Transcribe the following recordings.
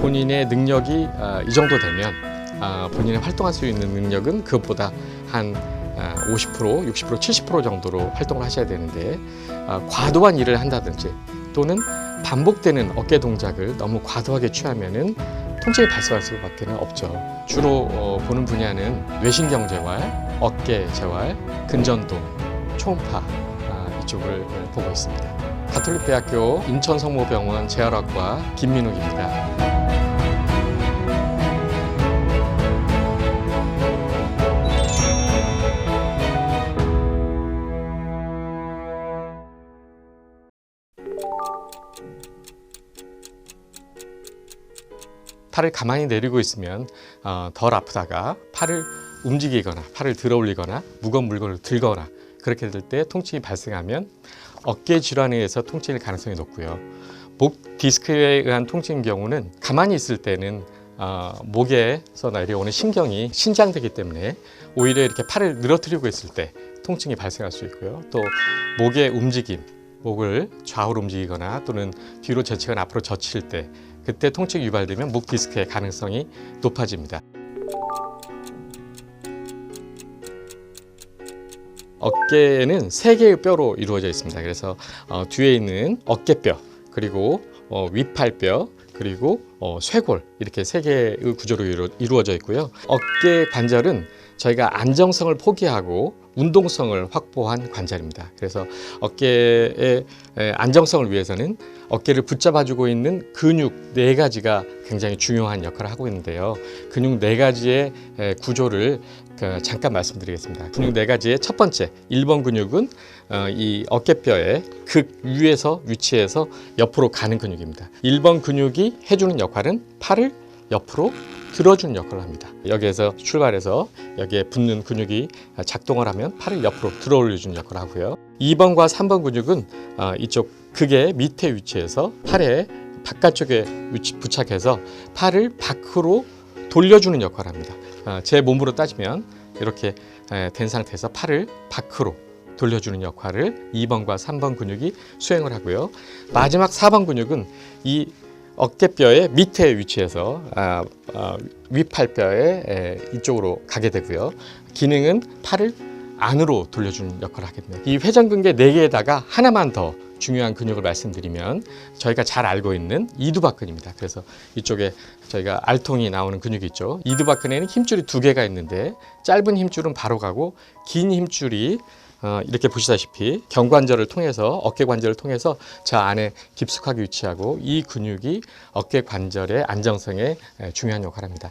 본인의 능력이 이 정도 되면 본인이 활동할 수 있는 능력은 그것보다 한 50%, 60%, 70% 정도로 활동을 하셔야 되는데 과도한 일을 한다든지 또는 반복되는 어깨 동작을 너무 과도하게 취하면은 통증이 발생할 수밖에 없죠. 주로 보는 분야는 뇌신경재활, 어깨재활, 근전동, 초음파 이쪽을 보고 있습니다. 가톨릭대학교 인천성모병원 재활학과 김민욱입니다. 팔을 가만히 내리고 있으면 덜 아프다가 팔을 움직이거나 팔을 들어 올리거나 무거운 물건을 들거나 그렇게 될 때 통증이 발생하면 어깨 질환에 의해서 통증일 가능성이 높고요. 목 디스크에 의한 통증인 경우는 가만히 있을 때는 목에서 내려오는 신경이 신장되기 때문에 오히려 이렇게 팔을 늘어뜨리고 있을 때 통증이 발생할 수 있고요. 또 목의 움직임, 목을 좌우로 움직이거나 또는 뒤로 젖히거나 앞으로 젖힐 때 그때 통증이 유발되면 목 디스크의 가능성이 높아집니다. 어깨는 3개의 뼈로 이루어져 있습니다. 그래서 뒤에 있는 어깨뼈, 그리고 윗팔뼈, 그리고 쇄골 이렇게 3개의 구조로 이루어져 있고요. 어깨 관절은 저희가 안정성을 포기하고 운동성을 확보한 관절입니다. 그래서 어깨의 안정성을 위해서는 어깨를 붙잡아주고 있는 근육 4가지가 굉장히 중요한 역할을 하고 있는데요. 근육 4가지의 구조를 잠깐 말씀드리겠습니다. 근육 4가지의 첫 번째 1번 근육은 이 어깨뼈의 극 위에서 위치해서 옆으로 가는 근육입니다. 1번 근육이 해주는 역할은 팔을 옆으로 들어주는 역할을 합니다. 여기에서 출발해서 여기에 붙는 근육이 작동을 하면 팔을 옆으로 들어 올려주는 역할을 하고요. 2번과 3번 근육은 이쪽 극의 밑에 위치해서 팔의 바깥쪽에 부착해서 팔을 밖으로 돌려주는 역할을 합니다. 제 몸으로 따지면 이렇게 된 상태에서 팔을 밖으로 돌려주는 역할을 2번과 3번 근육이 수행을 하고요. 마지막 4번 근육은 이 어깨뼈의 밑에 위치해서 윗팔뼈의 이쪽으로 가게 되고요. 기능은 팔을 안으로 돌려주는 역할을 하게 됩니다. 이 회전근개 4개에다가 하나만 더 중요한 근육을 말씀드리면 저희가 잘 알고 있는 이두박근입니다. 그래서 이쪽에 저희가 알통이 나오는 근육이 있죠. 이두박근에는 힘줄이 2개가 있는데 짧은 힘줄은 바로 가고 긴 힘줄이 이렇게 보시다시피 경관절을 통해서 어깨 관절을 통해서 저 안에 깊숙하게 위치하고 이 근육이 어깨 관절의 안정성에 중요한 역할을 합니다.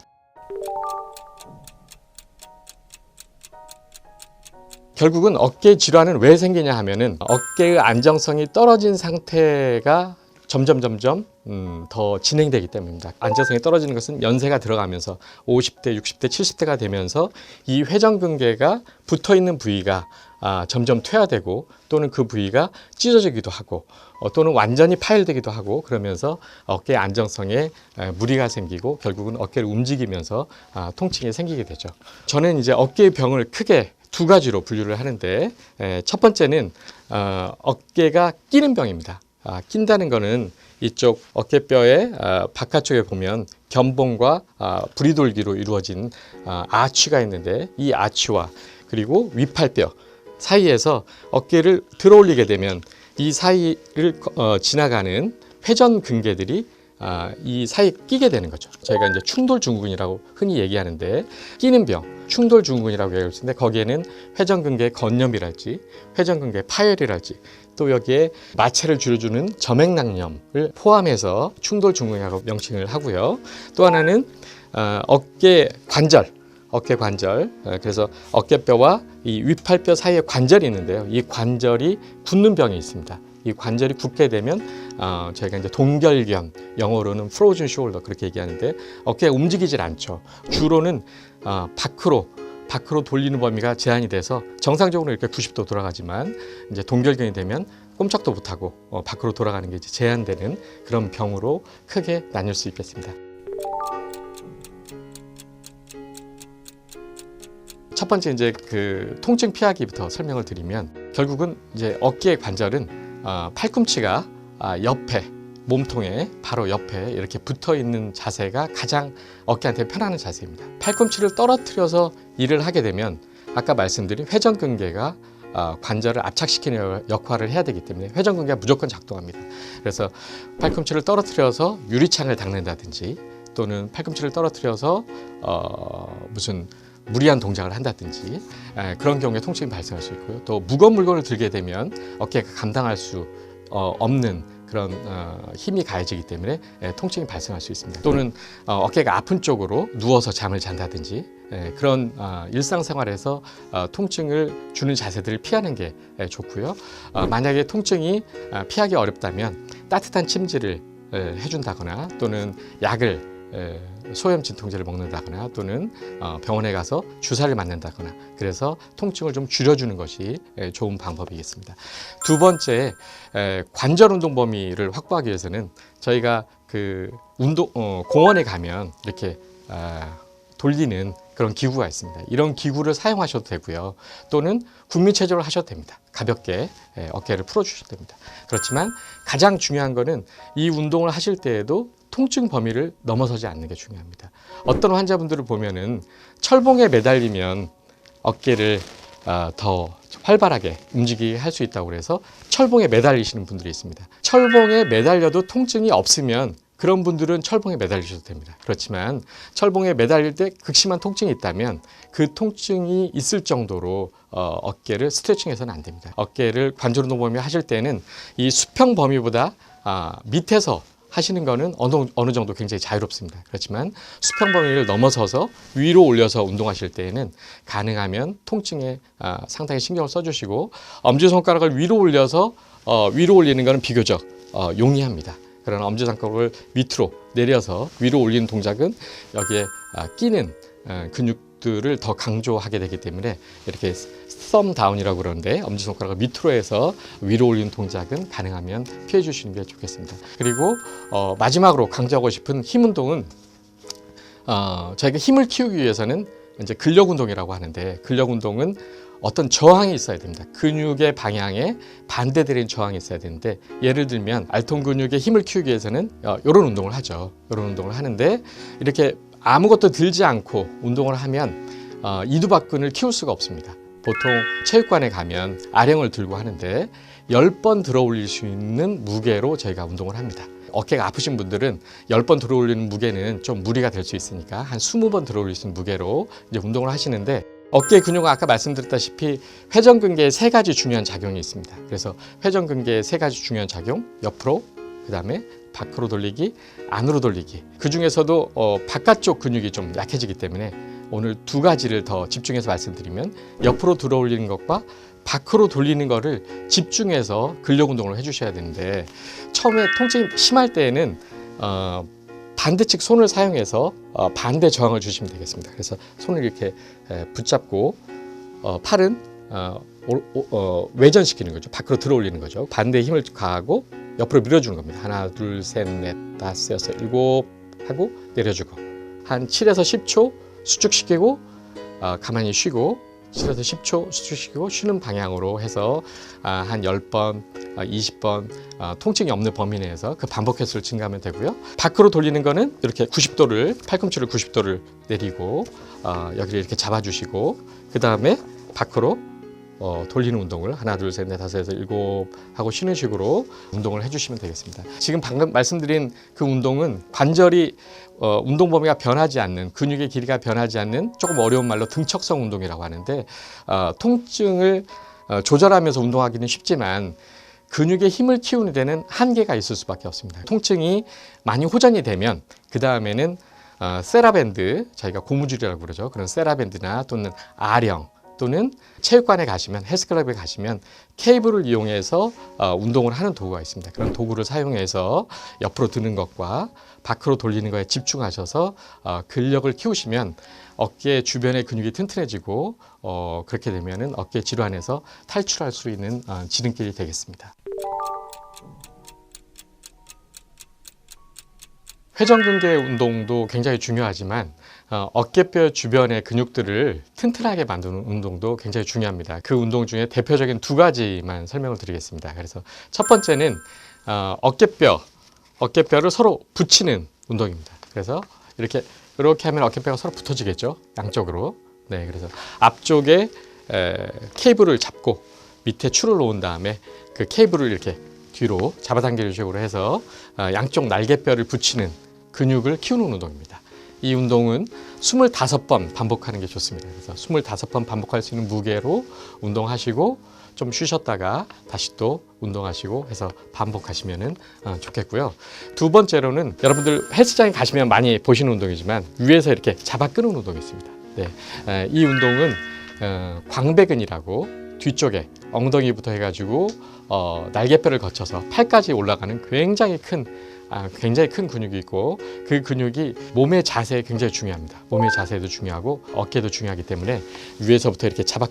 결국은 어깨 질환은 왜 생기냐 하면은 어깨의 안정성이 떨어진 상태가 점점 더 진행되기 때문입니다. 안정성이 떨어지는 것은 연세가 들어가면서 50대, 60대, 70대가 되면서 이 회전근개가 붙어있는 부위가 점점 퇴화되고 또는 그 부위가 찢어지기도 하고 또는 완전히 파열되기도 하고 그러면서 어깨의 안정성에 무리가 생기고 결국은 어깨를 움직이면서 통증이 생기게 되죠. 저는 이제 어깨의 병을 크게 2가지로 분류를 하는데 첫 번째는 어깨가 끼는 병입니다. 낀다는 거는 이쪽 어깨뼈의 바깥쪽에 보면 견봉과 부리돌기로 이루어진 아치가 있는데 이 아치와 그리고 윗팔뼈 사이에서 어깨를 들어 올리게 되면 이 사이를 지나가는 회전근개들이 이 사이에 끼게 되는 거죠. 저희가 이제 충돌증후군이라고 흔히 얘기하는데 끼는 병, 충돌증후군이라고 얘기할 수 있는데 거기에는 회전근개 건염이랄지 회전근개 파열이랄지 또 여기에 마찰을 줄여주는 점액낭염을 포함해서 충돌증후군이라고 명칭을 하고요. 또 하나는 어깨 관절, 그래서 어깨뼈와 이 윗팔뼈 사이에 관절이 있는데요. 이 관절이 굳는 병이 있습니다. 이 관절이 굳게 되면 저희가 이제 동결견, 영어로는 frozen shoulder 그렇게 얘기하는데 어깨가 움직이질 않죠. 주로는 밖으로 돌리는 범위가 제한이 돼서 정상적으로 이렇게 90도 돌아가지만 이제 동결견이 되면 꼼짝도 못하고 밖으로 돌아가는 게 이제 제한되는 그런 병으로 크게 나뉠 수 있겠습니다. 첫 번째 이제 그 통증 피하기부터 설명을 드리면 결국은 이제 어깨의 관절은 팔꿈치가 옆에 몸통에 바로 옆에 이렇게 붙어 있는 자세가 가장 어깨한테 편안한 자세입니다. 팔꿈치를 떨어뜨려서 일을 하게 되면 아까 말씀드린 회전근개가 관절을 압착시키는 역할을 해야 되기 때문에 회전근개가 무조건 작동합니다. 그래서 팔꿈치를 떨어뜨려서 유리창을 닦는다든지 또는 팔꿈치를 떨어뜨려서 무슨 무리한 동작을 한다든지 그런 경우에 통증이 발생할 수 있고요. 또 무거운 물건을 들게 되면 어깨가 감당할 수 없는 그런 힘이 가해지기 때문에 통증이 발생할 수 있습니다. 또는 어깨가 아픈 쪽으로 누워서 잠을 잔다든지 그런 일상생활에서 통증을 주는 자세들을 피하는 게 좋고요. 만약에 통증이 피하기 어렵다면 따뜻한 침질을 해준다거나 또는 약을 소염 진통제를 먹는다거나 또는 병원에 가서 주사를 맞는다거나 그래서 통증을 좀 줄여주는 것이 좋은 방법이겠습니다. 두 번째, 관절 운동 범위를 확보하기 위해서는 저희가 그 공원에 가면 이렇게 돌리는 그런 기구가 있습니다. 이런 기구를 사용하셔도 되고요. 또는 국민체조를 하셔도 됩니다. 가볍게 어깨를 풀어주셔도 됩니다. 그렇지만 가장 중요한 거는 이 운동을 하실 때에도 통증 범위를 넘어서지 않는 게 중요합니다. 어떤 환자분들을 보면은 철봉에 매달리면 어깨를 더 활발하게 움직이게 할 수 있다고 그래서 철봉에 매달리시는 분들이 있습니다. 철봉에 매달려도 통증이 없으면 그런 분들은 철봉에 매달리셔도 됩니다. 그렇지만 철봉에 매달릴 때 극심한 통증이 있다면 그 통증이 있을 정도로 어깨를 스트레칭해서는 안 됩니다. 어깨를 관절 운동 범위 하실 때는 이 수평 범위보다 밑에서 하시는 거는 어느 정도 굉장히 자유롭습니다. 그렇지만 수평 범위를 넘어서서 위로 올려서 운동하실 때에는 가능하면 통증에 상당히 신경을 써주시고 엄지손가락을 위로 올려서 위로 올리는 것은 비교적 용이합니다. 그러나 엄지손가락을 밑으로 내려서 위로 올리는 동작은 여기에 끼는 근육들을 더 강조하게 되기 때문에 이렇게 썸 다운이라고 그러는데 엄지손가락을 밑으로 해서 위로 올리는 동작은 가능하면 피해 주시는 게 좋겠습니다. 그리고 마지막으로 강조하고 싶은 힘 운동은 저희가 힘을 키우기 위해서는 이제 근력 운동이라고 하는데 근력 운동은 어떤 저항이 있어야 됩니다. 근육의 방향에 반대되는 저항이 있어야 되는데 예를 들면 알통 근육의 힘을 키우기 위해서는 이런 운동을 하죠. 이런 운동을 하는데 이렇게 아무것도 들지 않고 운동을 하면 이두박근을 키울 수가 없습니다. 보통 체육관에 가면 아령을 들고 하는데 10번 들어 올릴 수 있는 무게로 저희가 운동을 합니다. 어깨가 아프신 분들은 10번 들어 올리는 무게는 좀 무리가 될 수 있으니까 한 20번 들어 올릴 수 있는 무게로 이제 운동을 하시는데 어깨 근육은 아까 말씀드렸다시피 회전근개에 3가지 중요한 작용이 있습니다. 그래서 회전근개의 3가지 중요한 작용, 옆으로, 그 다음에 밖으로 돌리기, 안으로 돌리기. 그 중에서도 바깥쪽 근육이 좀 약해지기 때문에 오늘 2가지를 더 집중해서 말씀드리면 옆으로 들어 올리는 것과 밖으로 돌리는 거를 집중해서 근력 운동을 해주셔야 되는데 처음에 통증이 심할 때에는 반대측 손을 사용해서 반대 저항을 주시면 되겠습니다. 그래서 손을 이렇게 붙잡고 팔은 외전시키는 거죠. 밖으로 들어 올리는 거죠. 반대에 힘을 가하고 옆으로 밀어주는 겁니다. 하나, 둘, 셋, 넷, 다섯, 여섯, 일곱 하고 내려주고 한 7에서 10초 수축시키고 가만히 쉬고 7에서 10초 수축시키고 쉬는 방향으로 해서 한 10번, 20번 통증이 없는 범위 내에서 그 반복 횟수를 증가하면 되고요. 밖으로 돌리는 거는 이렇게 90도를 팔꿈치를 90도를 내리고 여기를 이렇게 잡아주시고 그 다음에 밖으로 돌리는 운동을 하나, 둘, 셋, 넷, 다섯, 여섯, 일곱 하고 쉬는 식으로 운동을 해주시면 되겠습니다. 지금 방금 말씀드린 그 운동은 관절이 운동 범위가 변하지 않는 근육의 길이가 변하지 않는 조금 어려운 말로 등척성 운동이라고 하는데 통증을 조절하면서 운동하기는 쉽지만 근육의 힘을 키우는 데는 한계가 있을 수밖에 없습니다. 통증이 많이 호전이 되면 그 다음에는 세라밴드, 저희가 고무줄이라고 그러죠. 그런 세라밴드나 또는 아령 또는 체육관에 가시면 헬스클럽에 가시면 케이블을 이용해서 운동을 하는 도구가 있습니다. 그런 도구를 사용해서 옆으로 드는 것과 밖으로 돌리는 것에 집중하셔서 근력을 키우시면 어깨 주변의 근육이 튼튼해지고 그렇게 되면은 어깨 질환에서 탈출할 수 있는 지름길이 되겠습니다. 회전근개 운동도 굉장히 중요하지만 어깨뼈 주변의 근육들을 튼튼하게 만드는 운동도 굉장히 중요합니다. 그 운동 중에 대표적인 2가지만 설명을 드리겠습니다. 그래서 첫 번째는 어깨뼈 어깨뼈를 서로 붙이는 운동입니다. 그래서 이렇게 하면 어깨뼈가 서로 붙어지겠죠. 양쪽으로. 네, 그래서 앞쪽에 케이블을 잡고 밑에 추를 놓은 다음에 그 케이블을 이렇게 뒤로 잡아당기는 식으로 해서 양쪽 날개뼈를 붙이는 근육을 키우는 운동입니다. 이 운동은 25번 반복하는 게 좋습니다. 그래서 25번 반복할 수 있는 무게로 운동하시고 좀 쉬셨다가 다시 또 운동하시고 해서 반복하시면 좋겠고요. 두 번째로는 여러분들 헬스장에 가시면 많이 보시는 운동이지만 위에서 이렇게 잡아 끄는 운동이 있습니다. 네, 이 운동은 광배근이라고 뒤쪽에 엉덩이부터 해가지고 날개뼈를 거쳐서 팔까지 올라가는 굉장히 큰 근육이 있고 그 근육이 몸의 자세에 굉장히 중요합니다. 몸의 자세도 중요하고 어깨도 중요하기 때문에 위에서부터 이렇게 잡아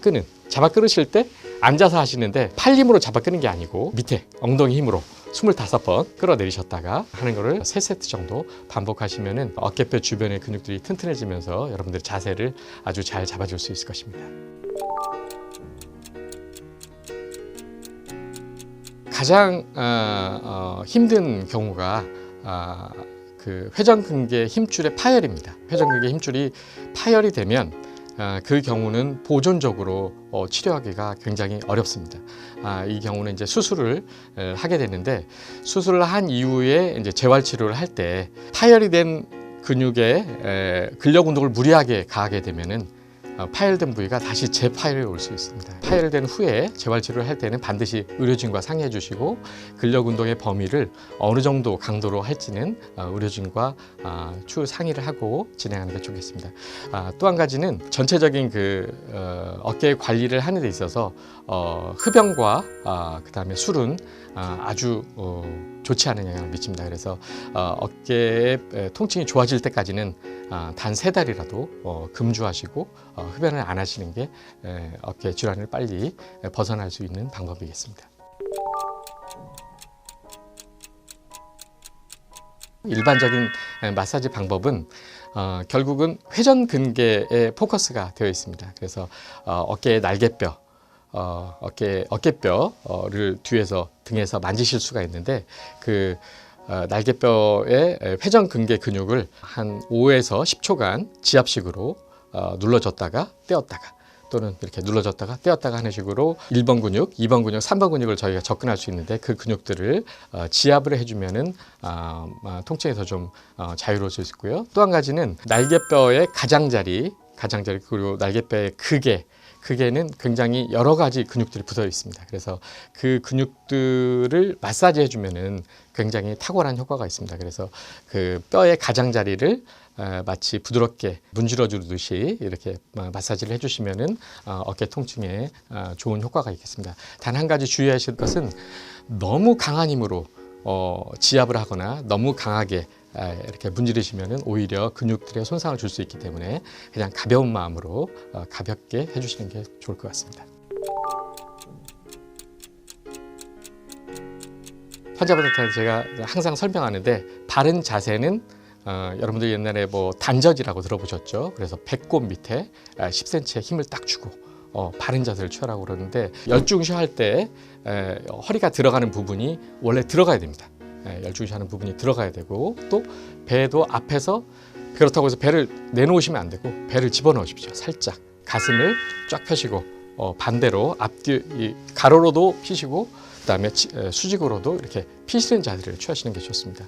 끄실 때 앉아서 하시는데 팔 힘으로 잡아 끄는 게 아니고 밑에 엉덩이 힘으로 25번 끌어내리셨다가 하는 거를 3세트 정도 반복하시면 어깨뼈 주변의 근육들이 튼튼해지면서 여러분들의 자세를 아주 잘 잡아줄 수 있을 것입니다. 가장 힘든 경우가 그 회전근개 힘줄의 파열입니다. 회전근개 힘줄이 파열이 되면 그 경우는 보존적으로 치료하기가 굉장히 어렵습니다. 이 경우는 이제 수술을 하게 되는데 수술을 한 이후에 이제 재활 치료를 할 때 파열이 된 근육에 근력 운동을 무리하게 가하게 되면은 파열된 부위가 다시 재파열이 올 수 있습니다. 파열된 후에 재활치료를 할 때는 반드시 의료진과 상의해 주시고 근력 운동의 범위를 어느 정도 강도로 할지는 의료진과 추후 상의를 하고 진행하는 게 좋겠습니다. 또 한 가지는 전체적인 어깨 관리를 하는 데 있어서 흡연과 그다음에 술은 아주 좋지 않은 영향을 미칩니다. 그래서 어깨의 통증이 좋아질 때까지는 단 3달이라도 금주하시고 흡연을 안 하시는 게 어깨 질환을 빨리 벗어날 수 있는 방법이겠습니다. 일반적인 마사지 방법은 결국은 회전근개에 포커스가 되어 있습니다. 그래서 어깨의 날개뼈, 어깨뼈를 뒤에서 등에서 만지실 수가 있는데 그 날개뼈의 회전근개 근육을 한 5에서 10초간 지압식으로 눌러줬다가 떼었다가 또는 이렇게 눌러줬다가 떼었다가 하는 식으로 1번 근육, 2번 근육, 3번 근육을 저희가 접근할 수 있는데 그 근육들을 지압을 해주면은 통증에서 좀 자유로울 수 있고요. 또 한 가지는 날개뼈의 가장자리 그리고 날개뼈의 극에는 굉장히 여러 가지 근육들이 붙어 있습니다. 그래서 그 근육들을 마사지 해주면은 굉장히 탁월한 효과가 있습니다. 그래서 그 뼈의 가장자리를 마치 부드럽게 문질러 주듯이 이렇게 마사지를 해주시면은 어깨 통증에 좋은 효과가 있겠습니다. 단 한 가지 주의하실 것은 너무 강한 힘으로 지압을 하거나 너무 강하게 이렇게 문지르시면은 오히려 근육들에 손상을 줄 수 있기 때문에 그냥 가벼운 마음으로 가볍게 해주시는 게 좋을 것 같습니다. 환자분들한테 제가 항상 설명하는데 바른 자세는 여러분들 옛날에 뭐 단전이라고 들어보셨죠? 그래서 배꼽 밑에 10cm의 힘을 딱 주고 바른 자세를 취하라고 그러는데 열중시 할 때 허리가 들어가는 부분이 원래 들어가야 됩니다. 열중시 하는 부분이 들어가야 되고 또 배도 앞에서 그렇다고 해서 배를 내놓으시면 안 되고 배를 집어넣으십시오. 살짝 가슴을 쫙 펴시고 반대로 앞뒤 가로로도 피시고 그다음에 수직으로도 이렇게 피시는 자세를 취하시는 게 좋습니다.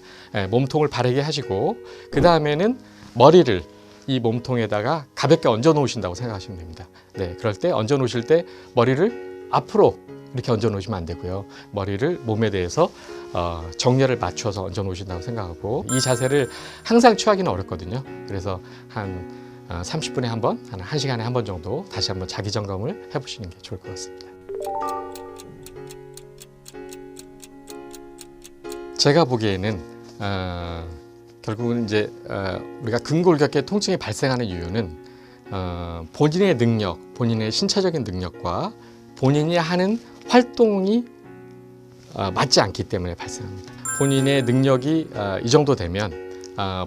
몸통을 바르게 하시고 그 다음에는 머리를 이 몸통에다가 가볍게 얹어 놓으신다고 생각하시면 됩니다. 네, 그럴 때 얹어 놓으실 때 머리를 앞으로 이렇게 얹어 놓으시면 안 되고요. 머리를 몸에 대해서 정렬을 맞춰서 얹어 놓으신다고 생각하고 이 자세를 항상 취하기는 어렵거든요. 그래서 한 30분에 한 번, 한 1시간에 한 번 정도 다시 한번 자기 점검을 해보시는 게 좋을 것 같습니다. 제가 보기에는 결국은 이제 우리가 근골격계 통증이 발생하는 이유는 본인의 능력, 본인의 신체적인 능력과 본인이 하는 활동이 맞지 않기 때문에 발생합니다. 본인의 능력이 이 정도 되면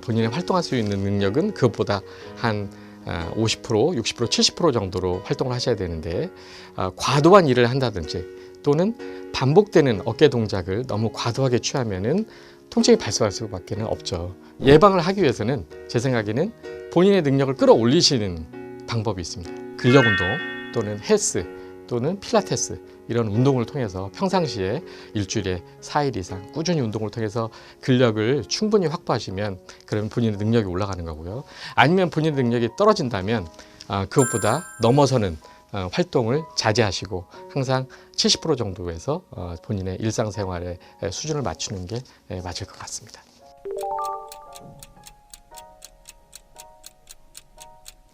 본인의 활동할 수 있는 능력은 그것보다 한 50%, 60%, 70% 정도로 활동을 하셔야 되는데 과도한 일을 한다든지 또는 반복되는 어깨 동작을 너무 과도하게 취하면은 통증이 발생할 수밖에 없죠. 예방을 하기 위해서는 제 생각에는 본인의 능력을 끌어올리시는 방법이 있습니다. 근력 운동 또는 헬스 또는 필라테스 이런 운동을 통해서 평상시에 일주일에 4일 이상 꾸준히 운동을 통해서 근력을 충분히 확보하시면 그러면 본인의 능력이 올라가는 거고요. 아니면 본인의 능력이 떨어진다면 그것보다 넘어서는 활동을 자제하시고 항상 70% 정도에서 본인의 일상생활의 수준을 맞추는 게 맞을 것 같습니다.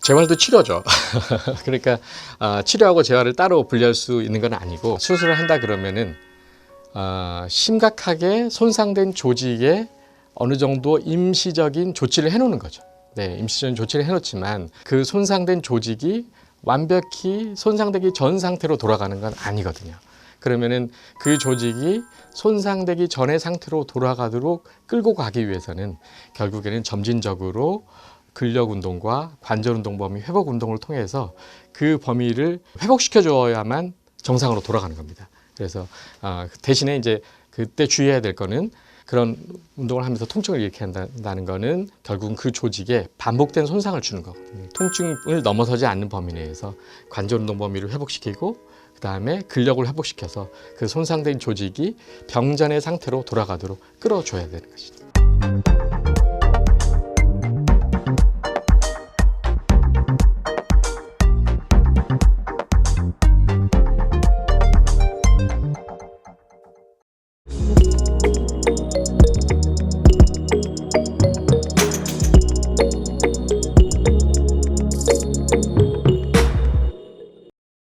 재활도 치료죠. 그러니까 치료하고 재활을 따로 분리할 수 있는 건 아니고 수술을 한다 그러면은 심각하게 손상된 조직에 어느 정도 임시적인 조치를 해놓는 거죠. 네, 임시적인 조치를 해놓지만 그 손상된 조직이 완벽히 손상되기 전 상태로 돌아가는 건 아니거든요. 그러면은 그 조직이 손상되기 전의 상태로 돌아가도록 끌고 가기 위해서는 결국에는 점진적으로 근력 운동과 관절 운동 범위 회복 운동을 통해서 그 범위를 회복시켜 줘야만 정상으로 돌아가는 겁니다. 그래서 대신에 이제 그때 주의해야 될 거는 그런 운동을 하면서 통증을 일으킨다는 거는 결국은 그 조직에 반복된 손상을 주는 거거든요. 통증을 넘어서지 않는 범위 내에서 관절 운동 범위를 회복시키고 그 다음에 근력을 회복시켜서 그 손상된 조직이 병전의 상태로 돌아가도록 끌어줘야 되는 것이죠.